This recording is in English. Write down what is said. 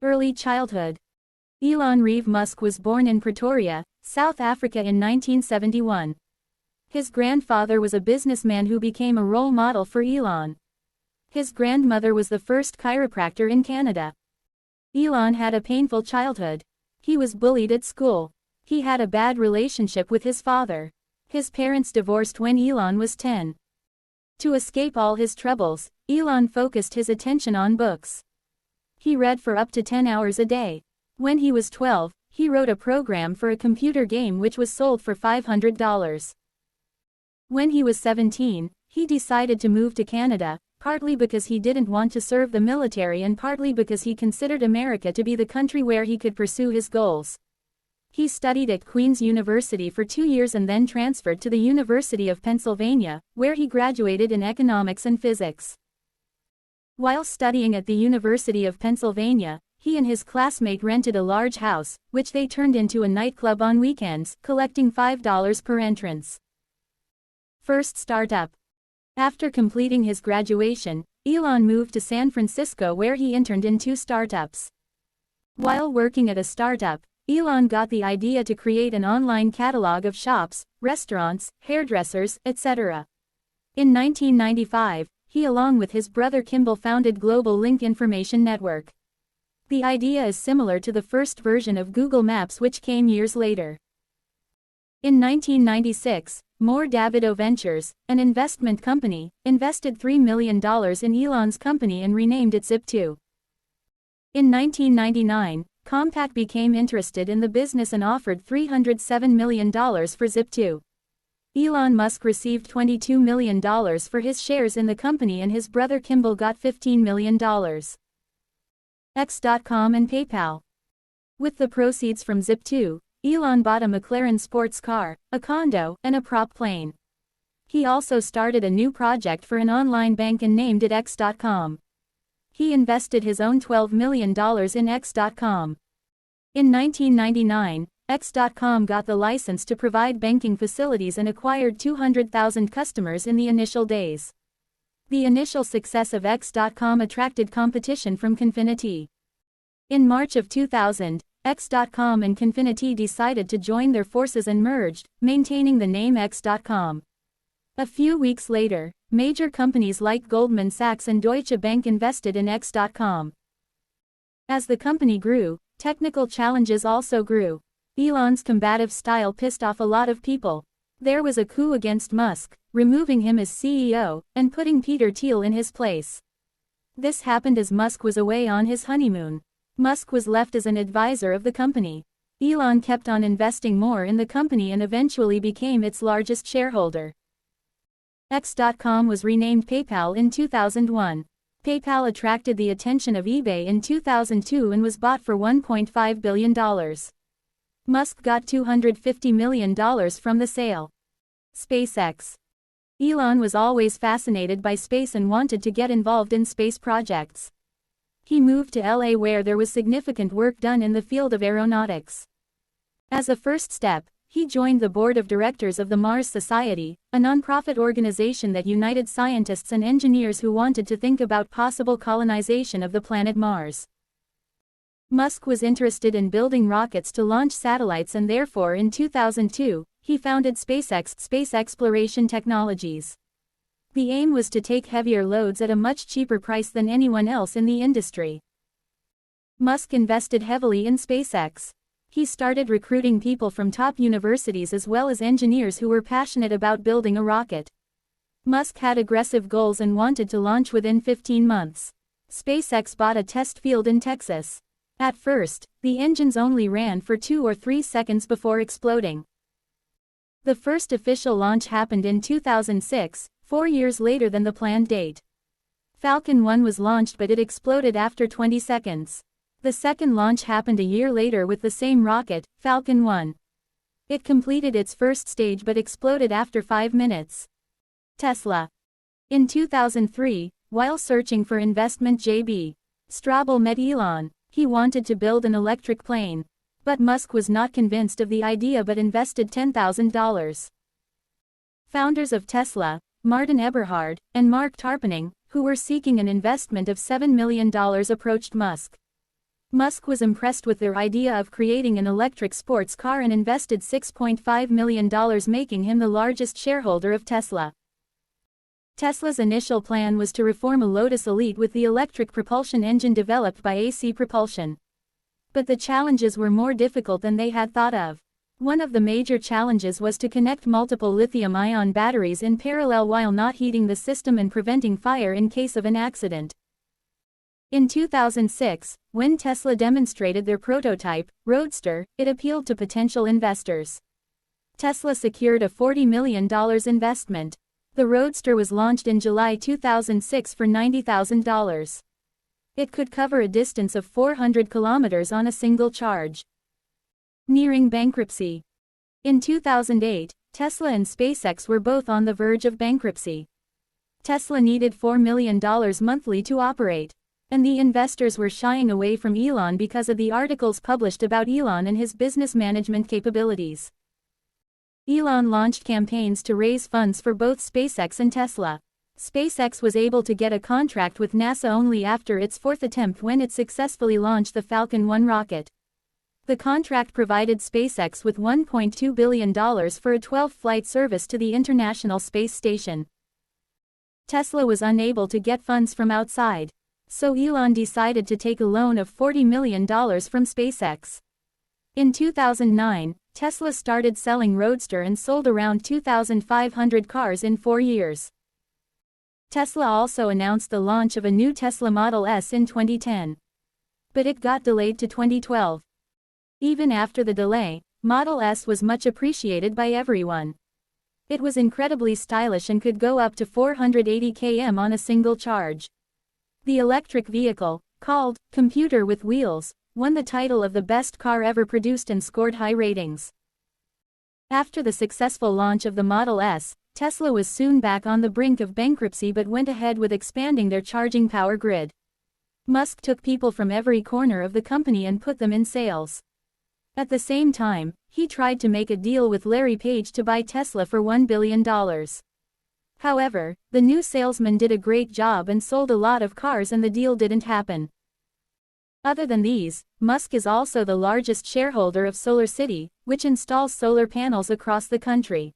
Early childhood. Elon Reeve Musk was born in Pretoria, South Africa in 1971. His grandfather was a businessman who became a role model for Elon. His grandmother was the first chiropractor in Canada. Elon had a painful childhood. He was bullied at school. He had a bad relationship with his father. His parents divorced when Elon was 10. To escape all his troubles, Elon focused his attention on books. He read for up to 10 hours a day. When he was 12, he wrote a program for a computer game which was sold for $500. When he was 17, he decided to move to Canada, partly because he didn't want to serve the military and partly because he considered America to be the country where he could pursue his goals. He studied at Queen's University for 2 years and then transferred to the University of Pennsylvania, where he graduated in economics and physics. While studying at the University of Pennsylvania, he and his classmate rented a large house, which they turned into a nightclub on weekends, collecting $5 per entrance. First startup. After completing his graduation, Elon moved to San Francisco where he interned in 2 startups. While working at a startup, Elon got the idea to create an online catalog of shops, restaurants, hairdressers, etc. In 1995, he along with his brother Kimball founded Global Link Information Network. The idea is similar to the first version of Google Maps which came years later. In 1996, Moore Davidoff Ventures, an investment company, invested $3 million in Elon's company and renamed it Zip2. In 1999, Compaq became interested in the business and offered $307 million for Zip2. Elon Musk received $22 million for his shares in the company and his brother Kimball got $15 million. X.com and PayPal. With the proceeds from Zip2, Elon bought a McLaren sports car, a condo, and a prop plane. He also started a new project for an online bank and named it X.com. He invested his own $12 million in X.com. In 1999, X.com got the license to provide banking facilities and acquired 200,000 customers in the initial days. The initial success of X.com attracted competition from Confinity. In March of 2000, X.com and Confinity decided to join their forces and merged, maintaining the name X.com. A few weeks later, major companies like Goldman Sachs and Deutsche Bank invested in X.com. As the company grew, technical challenges also grew. Elon's combative style pissed off a lot of people. There was a coup against Musk, removing him as CEO, and putting Peter Thiel in his place. This happened as Musk was away on his honeymoon. Musk was left as an advisor of the company. Elon kept on investing more in the company and eventually became its largest shareholder. X.com was renamed PayPal in 2001. PayPal attracted the attention of eBay in 2002 and was bought for $1.5 billion. Musk got $250 million from the sale. SpaceX. Elon was always fascinated by space and wanted to get involved in space projects. He moved to LA where there was significant work done in the field of aeronautics. As a first step, he joined the board of directors of the Mars Society, a nonprofit organization that united scientists and engineers who wanted to think about possible colonization of the planet Mars. Musk was interested in building rockets to launch satellites and therefore in 2002, he founded SpaceX, Space Exploration Technologies. The aim was to take heavier loads at a much cheaper price than anyone else in the industry. Musk invested heavily in SpaceX. He started recruiting people from top universities as well as engineers who were passionate about building a rocket. Musk had aggressive goals and wanted to launch within 15 months. SpaceX bought a test field in Texas. At first, the engines only ran for 2 or 3 seconds before exploding. The first official launch happened in 2006, 4 years later than the planned date. Falcon 1 was launched but it exploded after 20 seconds. The second launch happened a year later with the same rocket, Falcon 1. It completed its first stage but exploded after 5 minutes. Tesla. In 2003, while searching for investment, J.B. Straubel met Elon. He wanted to build an electric plane. But Musk was not convinced of the idea but invested $10,000. Founders of Tesla, Martin Eberhard, and Mark Tarpenning, who were seeking an investment of $7 million, approached Musk. Musk was impressed with their idea of creating an electric sports car and invested $6.5 million, making him the largest shareholder of Tesla. Tesla's initial plan was to reform a Lotus Elite with the electric propulsion engine developed by AC Propulsion. But the challenges were more difficult than they had thought of. One of the major challenges was to connect multiple lithium-ion batteries in parallel while not heating the system and preventing fire in case of an accident. In 2006, when Tesla demonstrated their prototype, Roadster, it appealed to potential investors. Tesla secured a $40 million investment. The Roadster was launched in July 2006 for $90,000. It could cover a distance of 400 kilometers on a single charge. Nearing bankruptcy. In 2008, Tesla and SpaceX were both on the verge of bankruptcy. Tesla needed $4 million monthly to operate. And the investors were shying away from Elon because of the articles published about Elon and his business management capabilities. Elon launched campaigns to raise funds for both SpaceX and Tesla. SpaceX was able to get a contract with NASA only after its fourth attempt when it successfully launched the Falcon 1 rocket. The contract provided SpaceX with $1.2 billion for a 12-flight service to the International Space Station. Tesla was unable to get funds from outside. So Elon decided to take a loan of $40 million from SpaceX. In 2009, Tesla started selling Roadster and sold around 2,500 cars in 4 years. Tesla also announced the launch of a new Tesla Model S in 2010. But it got delayed to 2012. Even after the delay, Model S was much appreciated by everyone. It was incredibly stylish and could go up to 480 km on a single charge. The electric vehicle, called "Computer with Wheels," won the title of the best car ever produced and scored high ratings. After the successful launch of the Model S, Tesla was soon back on the brink of bankruptcy but went ahead with expanding their charging power grid. Musk took people from every corner of the company and put them in sales. At the same time, he tried to make a deal with Larry Page to buy Tesla for $1 billion. However, the new salesman did a great job and sold a lot of cars and the deal didn't happen. Other than these, Musk is also the largest shareholder of SolarCity, which installs solar panels across the country.